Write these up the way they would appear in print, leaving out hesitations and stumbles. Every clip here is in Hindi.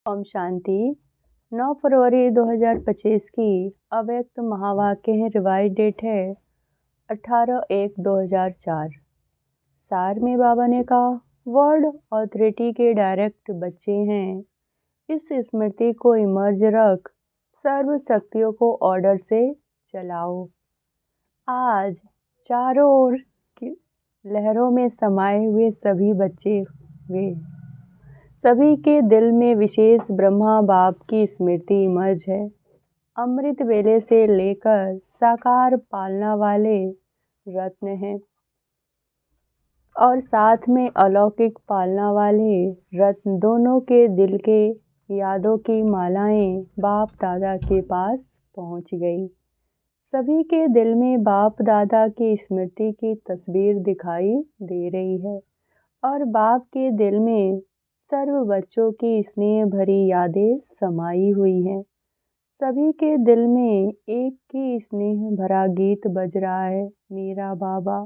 ओम शांति। 9 फरवरी 2025 की अव्यक्त महावाक्य है। रिवाइज डेट है 18/1/2004। सार में बाबा ने कहा, वर्ल्ड ऑथोरिटी के डायरेक्ट बच्चे हैं। इस स्मृति को इमर्ज रख सर्व शक्तियों को ऑर्डर से चलाओ। आज चारों ओर की लहरों में समाये हुए सभी बच्चे वे सभी के दिल में विशेष ब्रह्मा बाप की स्मृति इमर्ज है। अमृत वेले से लेकर साकार पालना वाले रत्न हैं और साथ में अलौकिक पालना वाले रत्न। दोनों के दिल के यादों की मालाएं बाप दादा के पास पहुंच गई। सभी के दिल में बाप दादा की स्मृति की तस्वीर दिखाई दे रही है और बाप के दिल में सर्व बच्चों की स्नेह भरी यादें समाई हुई हैं। सभी के दिल में एक ही स्नेह भरा गीत बज रहा है, मेरा बाबा।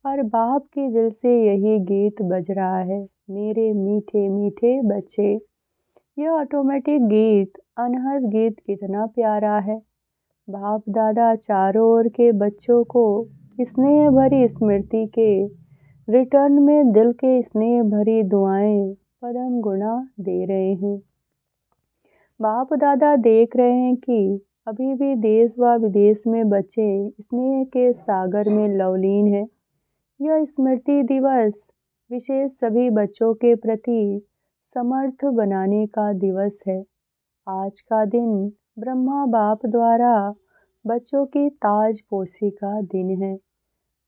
और बाप के दिल से यही गीत बज रहा है, मेरे मीठे मीठे बच्चे। यह ऑटोमेटिक गीत, अनहद गीत कितना प्यारा है। बाप दादा चारों ओर के बच्चों को स्नेह भरी स्मृति के रिटर्न में दिल के स्नेह भरी दुआएं पदम गुना दे रहे हैं। बाप दादा देख रहे हैं कि अभी भी देश व विदेश में बच्चे स्नेह के सागर में लवलीन हैं। यह स्मृति दिवस विशेष सभी बच्चों के प्रति समर्थ बनाने का दिवस है। आज का दिन ब्रह्मा बाप द्वारा बच्चों की ताजपोशी का दिन है।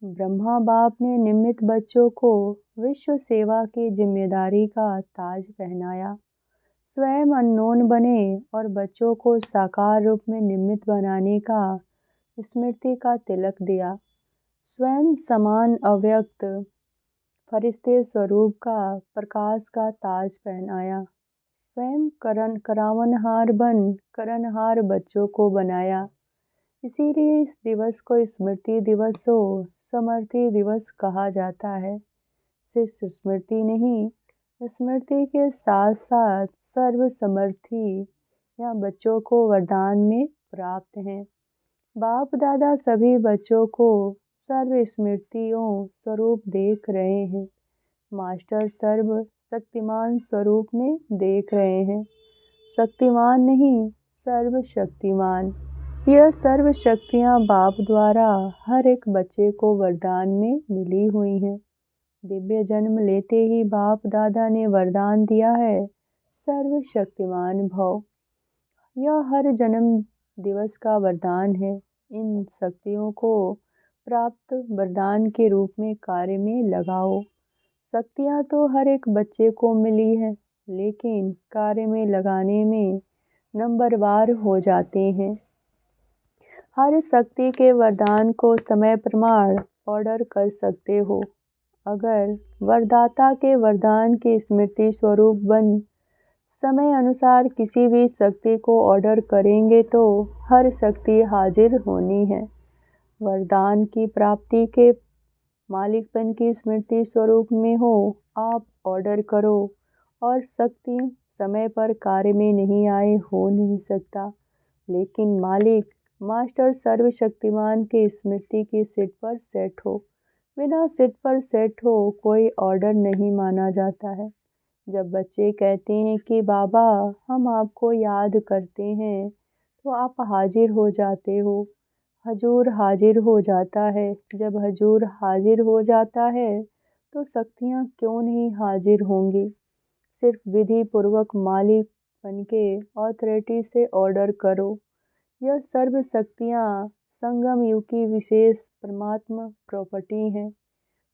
ब्रह्मा बाप ने निमित्त बच्चों को विश्व सेवा की जिम्मेदारी का ताज पहनाया। स्वयं अननोन बने और बच्चों को साकार रूप में निमित्त बनाने का स्मृति का तिलक दिया। स्वयं समान अव्यक्त फरिश्ते स्वरूप का प्रकाश का ताज पहनाया। स्वयं करावनहार बन करनहार बच्चों को बनाया। इसीलिए इस दिवस को स्मृति दिवस और समर्थी दिवस कहा जाता है। सिर्फ स्मृति नहीं, स्मृति के साथ साथ सर्व समर्थी या बच्चों को वरदान में प्राप्त हैं। बाप दादा सभी बच्चों को सर्व स्मृतियों स्वरूप देख रहे हैं। मास्टर सर्व शक्तिमान स्वरूप में देख रहे हैं। शक्तिमान नहीं, सर्व शक्तिमान। यह सर्व शक्तियाँ बाप द्वारा हर एक बच्चे को वरदान में मिली हुई हैं। दिव्य जन्म लेते ही बाप दादा ने वरदान दिया है, सर्व शक्तिमान भव। यह हर जन्म दिवस का वरदान है। इन शक्तियों को प्राप्त वरदान के रूप में कार्य में लगाओ। शक्तियाँ तो हर एक बच्चे को मिली है, लेकिन कार्य में लगाने में नंबरवार हो जाते हैं। हर शक्ति के वरदान को समय प्रमाण ऑर्डर कर सकते हो। अगर वरदाता के वरदान की स्मृति स्वरूप बन समय अनुसार किसी भी शक्ति को ऑर्डर करेंगे तो हर शक्ति हाजिर होनी है। वरदान की प्राप्ति के मालिकपन की स्मृति स्वरूप में हो, आप ऑर्डर करो और शक्ति समय पर कार्य में नहीं आए हो नहीं सकता। लेकिन मालिक मास्टर सर्वशक्तिमान के स्मृति की सीट पर सेट हो। बिना सीट पर सेट हो कोई ऑर्डर नहीं माना जाता है। जब बच्चे कहते हैं कि बाबा हम आपको याद करते हैं, तो आप हाजिर हो जाते हो। हजूर हाजिर हो जाता है। जब हजूर हाजिर हो जाता है तो शक्तियाँ क्यों नहीं हाजिर होंगी। सिर्फ विधि पूर्वक मालिक बन के ऑथोरिटी से ऑर्डर करो। यह सर्व शक्तियाँ संगम युग की विशेष परमात्मा प्रॉपर्टी हैं।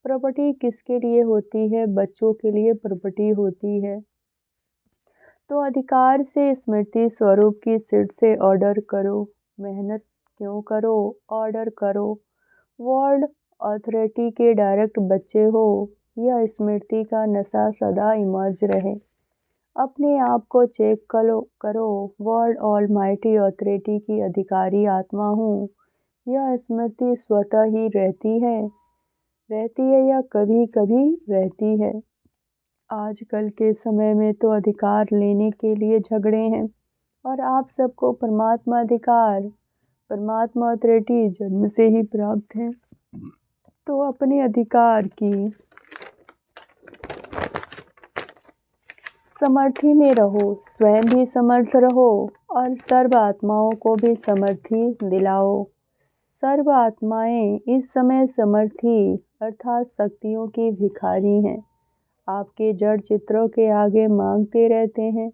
प्रॉपर्टी किसके लिए होती है? बच्चों के लिए प्रॉपर्टी होती है। तो अधिकार से स्मृति स्वरूप की सीट से ऑर्डर करो। मेहनत क्यों करो? ऑर्डर करो। वर्ल्ड ऑथोरिटी के डायरेक्ट बच्चे हो। यह स्मृति का नशा सदा इमर्ज रहे। अपने आप को चेक करो। वर्ल्ड ऑलमाइटी ऑथोरिटी की अधिकारी आत्मा हूँ। यह स्मृति स्वतः ही रहती है या कभी कभी रहती है। आजकल के समय में तो अधिकार लेने के लिए झगड़े हैं और आप सबको परमात्मा अधिकार, परमात्मा अथॉरिटी जन्म से ही प्राप्त है। तो अपने अधिकार की समर्थी में रहो, स्वयं भी समर्थ रहो और सर्व आत्माओं को भी समर्थी दिलाओ। सर्व आत्माएं इस समय समर्थी अर्थात शक्तियों की भिखारी हैं। आपके जड़ चित्रों के आगे मांगते रहते हैं।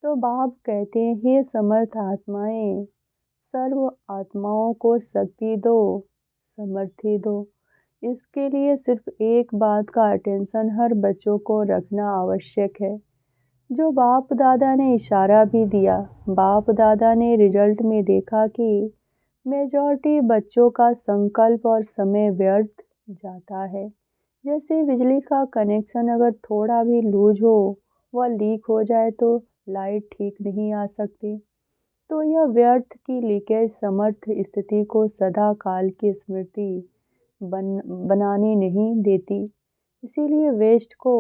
तो बाप कहते हैं, हे समर्थ आत्माएं, सर्व आत्माओं को शक्ति दो, समर्थी दो। इसके लिए सिर्फ एक बात का अटेंशन हर बच्चों को रखना आवश्यक है, जो बाप दादा ने इशारा भी दिया। बाप दादा ने रिजल्ट में देखा कि मेजॉरिटी बच्चों का संकल्प और समय व्यर्थ जाता है। जैसे बिजली का कनेक्शन अगर थोड़ा भी लूज हो, वह लीक हो जाए तो लाइट ठीक नहीं आ सकती। तो यह व्यर्थ की लीकेज समर्थ स्थिति को सदा काल की स्मृति बनाने नहीं देती। इसीलिए वेस्ट को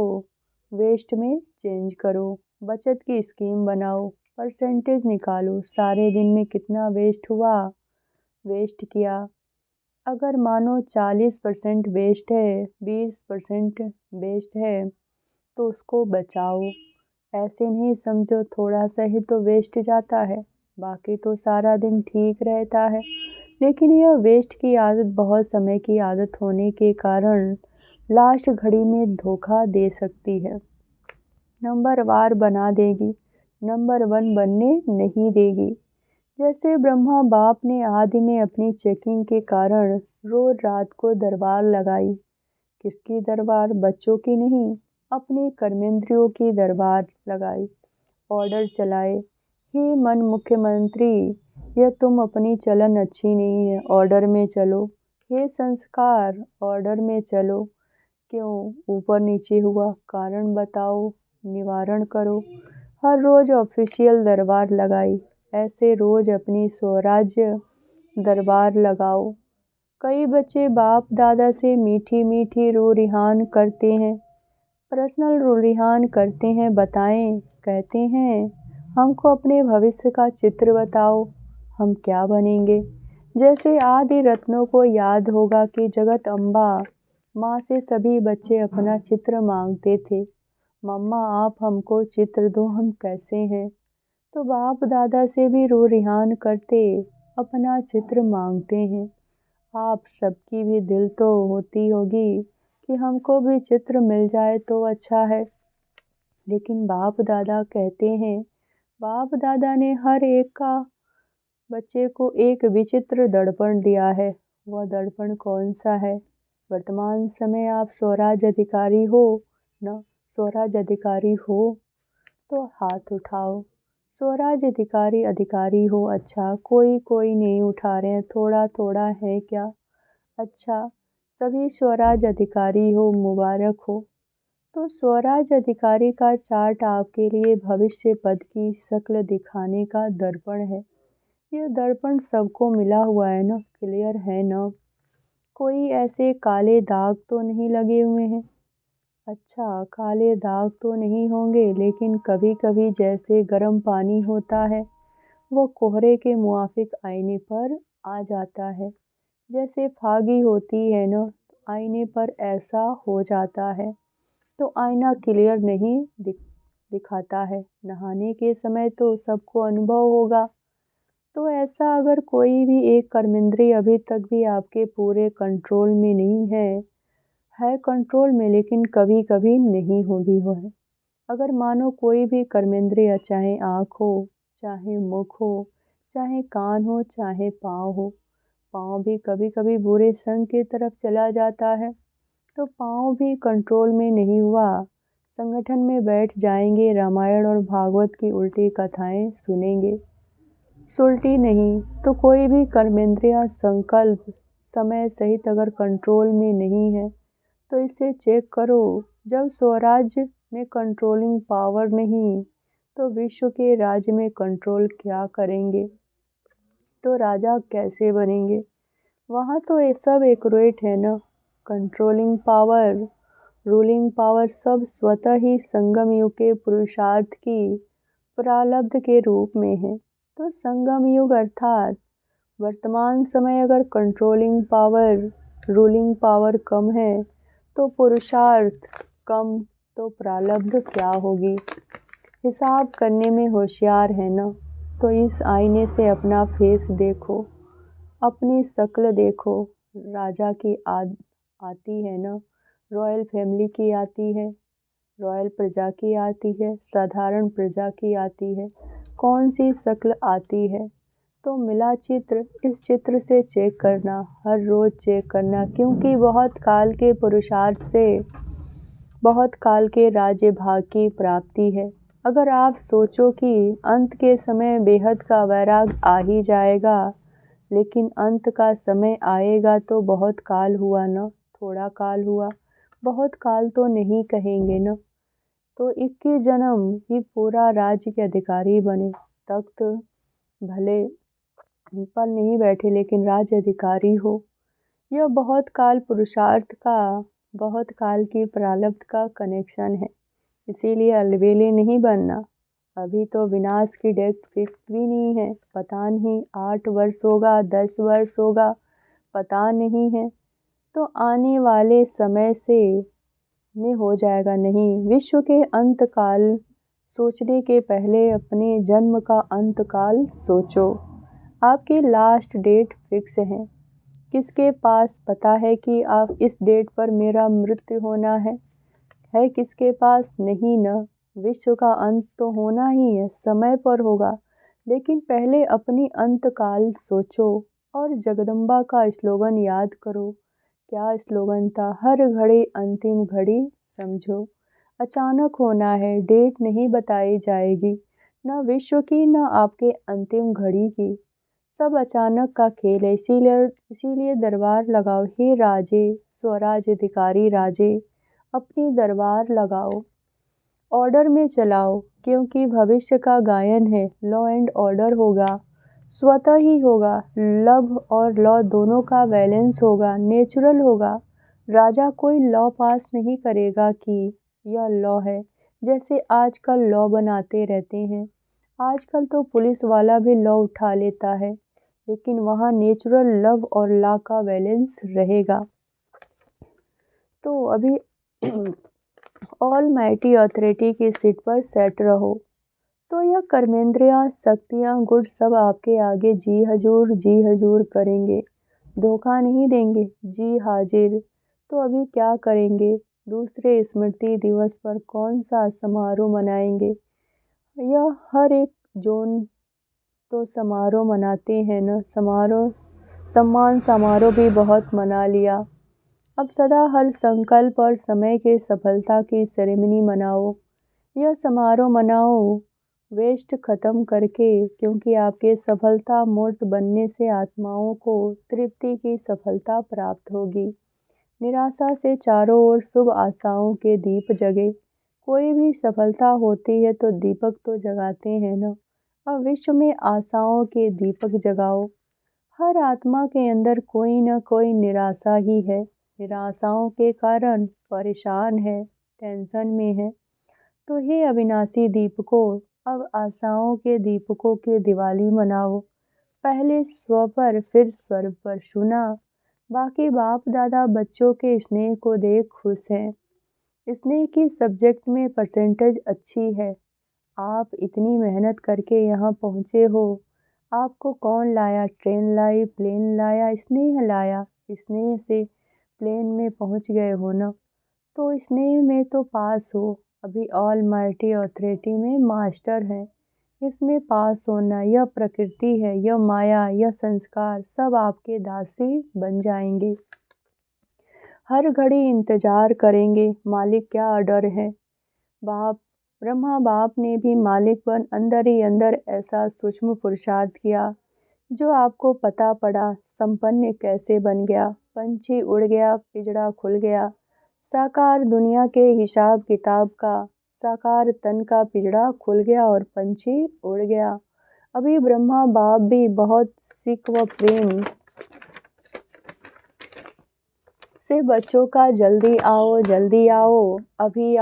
वेस्ट में चेंज करो, बचत की स्कीम बनाओ, परसेंटेज निकालो, सारे दिन में कितना वेस्ट हुआ, वेस्ट किया। अगर मानो 40% वेस्ट है, 20% वेस्ट है, तो उसको बचाओ। ऐसे नहीं समझो थोड़ा सा ही तो वेस्ट जाता है, बाकी तो सारा दिन ठीक रहता है। लेकिन यह वेस्ट की आदत बहुत समय की आदत होने के कारण लास्ट घड़ी में धोखा दे सकती है, नंबर वार बना देगी, नंबर 1 बनने नहीं देगी। जैसे ब्रह्मा बाप ने आदि में अपनी चेकिंग के कारण रोज रात को दरबार लगाई। किसकी दरबार? बच्चों की नहीं, अपने कर्मेंद्रियों की दरबार लगाई। ऑर्डर चलाए, हे मन मुख्यमंत्री, यह तुम अपनी चलन अच्छी नहीं है, ऑर्डर में चलो। हे संस्कार, ऑर्डर में चलो। क्यों ऊपर नीचे हुआ, कारण बताओ, निवारण करो। हर रोज ऑफिशियल दरबार लगाई, ऐसे रोज अपनी स्वराज्य दरबार लगाओ। कई बच्चे बाप दादा से मीठी मीठी रो रिहान करते हैं, पर्सनल रो रिहान करते हैं। बताएं, कहते हैं हमको अपने भविष्य का चित्र बताओ, हम क्या बनेंगे। जैसे आदि रत्नों को याद होगा कि जगत अम्बा माँ से सभी बच्चे अपना चित्र मांगते थे, मम्मा आप हमको चित्र दो, हम कैसे हैं। तो बाप दादा से भी रो रिहान करते अपना चित्र मांगते हैं। आप सबकी भी दिल तो होती होगी कि हमको भी चित्र मिल जाए तो अच्छा है। लेकिन बाप दादा कहते हैं, बाप दादा ने हर एक का बच्चे को एक विचित्र दर्पण दिया है। वह दर्पण कौन सा है? वर्तमान समय आप स्वराज अधिकारी हो न? स्वराज अधिकारी हो तो हाथ उठाओ। स्वराज अधिकारी अधिकारी हो, अच्छा कोई कोई नहीं उठा रहे हैं, थोड़ा थोड़ा है क्या? अच्छा सभी स्वराज अधिकारी हो, मुबारक हो। तो स्वराज अधिकारी का चार्ट आपके लिए भविष्य पद की शक्ल दिखाने का दर्पण है। यह दर्पण सबको मिला हुआ है ना, क्लियर है ना? कोई ऐसे काले दाग तो नहीं लगे हुए हैं? अच्छा काले दाग तो नहीं होंगे, लेकिन कभी कभी जैसे गर्म पानी होता है वो कोहरे के मुआफिक आईने पर आ जाता है। जैसे फागी होती है ना, आईने पर ऐसा हो जाता है। तो आईना क्लियर नहीं दिखाता है। नहाने के समय तो सबको अनुभव होगा। तो ऐसा अगर कोई भी एक कर्मेंद्रिय अभी तक भी आपके पूरे कंट्रोल में नहीं है कंट्रोल में, लेकिन कभी कभी नहीं हो भी हो है। अगर मानो कोई भी कर्मेंद्रिय, चाहे आँख हो, चाहे मुख हो, चाहे कान हो, चाहे पाँव हो, पाँव भी कभी कभी बुरे संग की तरफ चला जाता है, तो पाँव भी कंट्रोल में नहीं हुआ, संगठन में बैठ जाएंगे, रामायण और भागवत की उल्टी कथाएं सुनेंगे। सुलटी नहीं तो कोई भी कर्मेंद्रिय संकल्प समय सहित अगर कंट्रोल में नहीं है तो इसे चेक करो। जब स्वराज्य में कंट्रोलिंग पावर नहीं तो विश्व के राज्य में कंट्रोल क्या करेंगे? तो राजा कैसे बनेंगे? वहाँ तो ये सब एक्यूरेट है ना, कंट्रोलिंग पावर रूलिंग पावर सब स्वतः ही संगम युग के पुरुषार्थ की प्रारब्ध के रूप में है। तो संगम युग अर्थात वर्तमान समय अगर कंट्रोलिंग पावर रूलिंग पावर कम है तो पुरुषार्थ कम, तो प्रारब्ध क्या होगी। हिसाब करने में होशियार है ना, तो इस आईने से अपना फेस देखो, अपनी शक्ल देखो। राजा की आती है ना, रॉयल फैमिली की आती है, रॉयल प्रजा की आती है, साधारण प्रजा की आती है, कौन सी शक्ल आती है। तो मिला चित्र, इस चित्र से चेक करना, हर रोज़ चेक करना, क्योंकि बहुत काल के पुरुषार्थ से बहुत काल के राज्य भाग की प्राप्ति है। अगर आप सोचो कि अंत के समय बेहद का वैराग आ ही जाएगा, लेकिन अंत का समय आएगा तो बहुत काल हुआ ना, थोड़ा काल हुआ, बहुत काल तो नहीं कहेंगे ना। तो 21 जन्म ही पूरा राज्य के अधिकारी बने, तख्त भले पर नहीं बैठे लेकिन राज्य अधिकारी हो। यह बहुत काल पुरुषार्थ का, बहुत काल की प्रारब्ध का कनेक्शन है। इसीलिए अलबेले नहीं बनना। अभी तो विनाश की डेट फिक्स भी नहीं है, पता नहीं 8 वर्ष होगा, 10 वर्ष होगा, पता नहीं है। तो आने वाले समय से में हो जाएगा नहीं। विश्व के अंत काल सोचने के पहले अपने जन्म का अंत काल सोचो। आपकी लास्ट डेट फिक्स है। किसके पास पता है कि आप इस डेट पर मेरा मृत्यु होना है किसके पास? नहीं ना। विश्व का अंत तो होना ही है, समय पर होगा, लेकिन पहले अपनी अंतकाल सोचो। और जगदम्बा का स्लोगन याद करो। क्या स्लोगन था? हर घड़ी अंतिम घड़ी समझो। अचानक होना है, डेट नहीं बताई जाएगी, न विश्व की न आपके अंतिम घड़ी की। सब अचानक का खेल है। इसीलिए दरबार लगाओ हे राजे, स्वराज अधिकारी राजे, अपनी दरबार लगाओ, ऑर्डर में चलाओ, क्योंकि भविष्य का गायन है। लॉ एंड ऑर्डर होगा, स्वतः ही होगा। लव और लॉ दोनों का बैलेंस होगा, नेचुरल होगा। राजा कोई लॉ पास नहीं करेगा कि यह लॉ है, जैसे आजकल लॉ बनाते रहते हैं। आजकल तो पुलिस वाला भी लॉ उठा लेता है, लेकिन वहाँ नेचुरल लव और लॉ का बैलेंस रहेगा। तो अभी ऑल माइटी अथॉरिटी की सीट पर सेट रहो। तो यह कर्मेंद्रियाँ, शक्तियाँ, गुण सब आपके आगे जी हजूर करेंगे, धोखा नहीं देंगे, जी हाजिर। तो अभी क्या करेंगे? दूसरे स्मृति दिवस पर कौन सा समारोह मनाएंगे? यह हर एक जोन तो समारोह मनाते हैं ना, सम्मान समारोह भी बहुत मना लिया। अब सदा हर संकल्प और समय के सफलता की सेरेमनी मनाओ। यह समारोह मनाओ वेस्ट ख़त्म करके, क्योंकि आपके सफलता मूर्त बनने से आत्माओं को तृप्ति की सफलता प्राप्त होगी। निराशा से चारों ओर शुभ आशाओं के दीप जगे। कोई भी सफलता होती है तो दीपक तो जगाते हैं ना। अब विश्व में आशाओं के दीपक जगाओ। हर आत्मा के अंदर कोई न कोई निराशा ही है। निराशाओं के कारण परेशान है, टेंशन में है। तो हे अविनाशी दीपकों, अब आशाओं के दीपकों की दिवाली मनाओ। पहले स्व पर फिर स्वर्ग पर सुना। बाकी बाप दादा बच्चों के स्नेह को देख खुश हैं। स्नेह की सब्जेक्ट में परसेंटेज अच्छी है। आप इतनी मेहनत करके यहाँ पहुँचे हो। आपको कौन लाया? ट्रेन लाई, प्लेन लाया, स्नेह लाया। स्नेह से प्लेन में पहुँच गए हो ना, तो स्नेह में तो पास हो। अभी ऑल माइटी अथॉरिटी में मास्टर हैं, इसमें पास होना। यह प्रकृति है, यह माया, यह संस्कार सब आपके दासी बन जाएंगे। हर घड़ी इंतजार करेंगे मालिक क्या ऑर्डर है। बाप ब्रह्मा बाप ने भी मालिक बन अंदर ही अंदर ऐसा सूक्ष्म पुरुषार्थ किया, जो आपको पता पड़ा संपन्न कैसे बन गया। पंछी उड़ गया, पिंजड़ा खुल गया। साकार दुनिया के हिसाब किताब का साकार तन का पिंजड़ा खुल गया और पंछी उड़ गया। अभी ब्रह्मा बाप भी बहुत से बच्चों का जल्दी आओ, अभी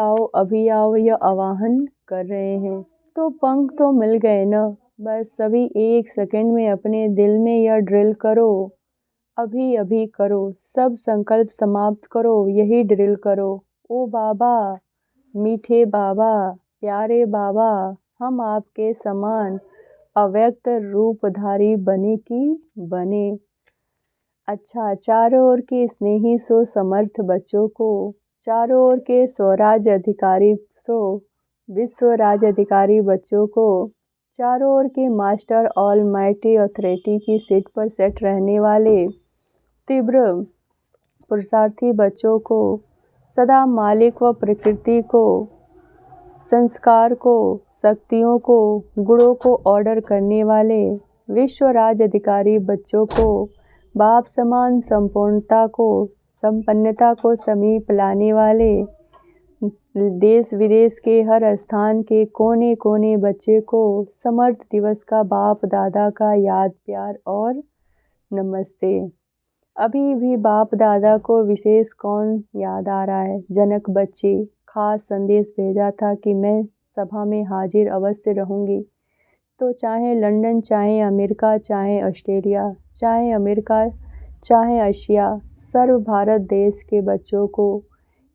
आओ यह आह्वान कर रहे हैं। तो पंख तो मिल गए न, बस सभी एक सेकंड में अपने दिल में यह ड्रिल करो, अभी अभी करो, सब संकल्प समाप्त करो, यही ड्रिल करो। ओ बाबा, मीठे बाबा, प्यारे बाबा, हम आपके समान अव्यक्त रूपधारी बने कि बने। अच्छा, चारों ओर के स्नेही सो समर्थ बच्चों को, चारों ओर के स्वराज अधिकारी विश्व राज अधिकारी बच्चों को, चारों ओर के मास्टर ऑलमाइटी अथॉरिटी की सीट पर सेट रहने वाले तीव्र पुरुषार्थी बच्चों को, सदा मालिक व प्रकृति को, संस्कार को, शक्तियों को, गुणों को ऑर्डर करने वाले विश्व राज अधिकारी बच्चों को, बाप समान संपूर्णता को, संपन्नता को समीप लाने वाले देश विदेश के हर स्थान के कोने कोने बच्चे को समर्थ दिवस का बाप दादा का याद प्यार और नमस्ते। अभी भी बाप दादा को विशेष कौन याद आ रहा है? जनक बच्चे खास संदेश भेजा था कि मैं सभा में हाजिर अवश्य रहूँगी। तो चाहे लंदन, चाहे अमेरिका, चाहे ऑस्ट्रेलिया, चाहे अमेरिका, चाहे एशिया, सर्व भारत देश के बच्चों को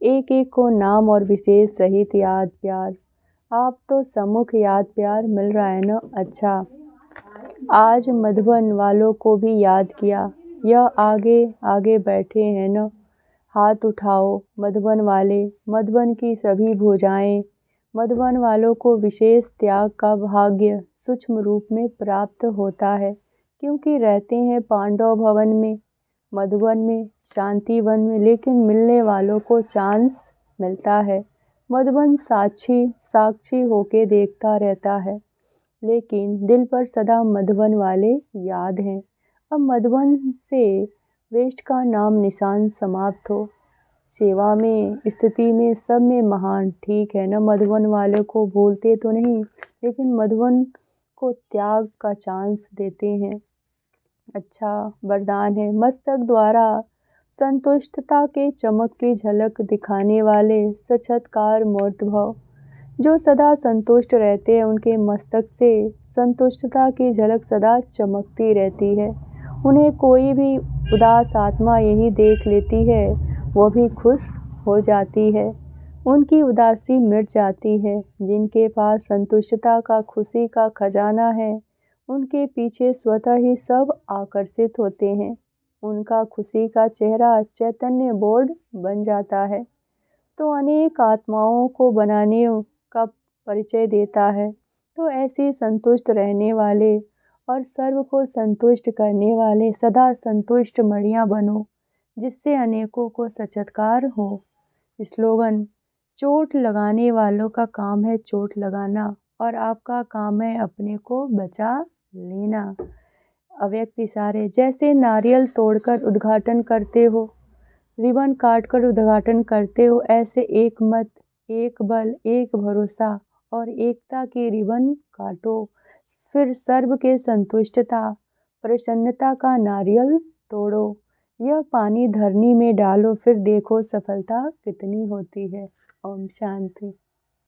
एक एक को नाम और विशेष सहित याद प्यार। आप तो सम्मुख याद प्यार मिल रहा है ना? अच्छा, आज मधुबन वालों को भी याद किया, यह आगे आगे बैठे हैं न, हाथ उठाओ मधुबन वाले, मधुबन की सभी भुजाएं। मधुबन वालों को विशेष त्याग का भाग्य सूक्ष्म रूप में प्राप्त होता है, क्योंकि रहते हैं पांडव भवन में, मधुबन में, शांति वन में, लेकिन मिलने वालों को चांस मिलता है। मधुबन साक्षी होके देखता रहता है, लेकिन दिल पर सदा मधुबन वाले याद हैं। अब मधुबन से वेस्ट का नाम निशान समाप्त हो, सेवा में, स्थिति में, सब में महान, ठीक है ना? मधुबन वाले को भूलते तो नहीं, लेकिन मधुबन को त्याग का चांस देते हैं। अच्छा, वरदान है मस्तक द्वारा संतुष्टता के चमक की झलक दिखाने वाले साक्षात्कार मूर्त भव। जो सदा संतुष्ट रहते हैं, उनके मस्तक से संतुष्टता की झलक सदा चमकती रहती है। उन्हें कोई भी उदास आत्मा यही देख लेती है, वो भी खुश हो जाती है, उनकी उदासी मिट जाती है। जिनके पास संतुष्टता का, खुशी का खजाना है, उनके पीछे स्वतः ही सब आकर्षित होते हैं। उनका खुशी का चेहरा चैतन्य बोर्ड बन जाता है, तो अनेक आत्माओं को बनाने का परिचय देता है। तो ऐसे संतुष्ट रहने वाले और सर्व को संतुष्ट करने वाले सदा संतुष्ट मणियाँ बनो, जिससे अनेकों को साक्षात्कार हो। स्लोगन: चोट लगाने वालों का काम है चोट लगाना, और आपका काम है अपने को बचा लेना। अव्यक्त इशारे: जैसे नारियल तोड़कर उद्घाटन करते हो, रिबन काटकर उद्घाटन करते हो, ऐसे एक मत, एक बल, एक भरोसा और एकता की रिबन काटो। फिर सर्व के संतुष्टता, प्रसन्नता का नारियल तोड़ो। यह पानी धरनी में डालो, फिर देखो सफलता कितनी होती है। ओम शांति।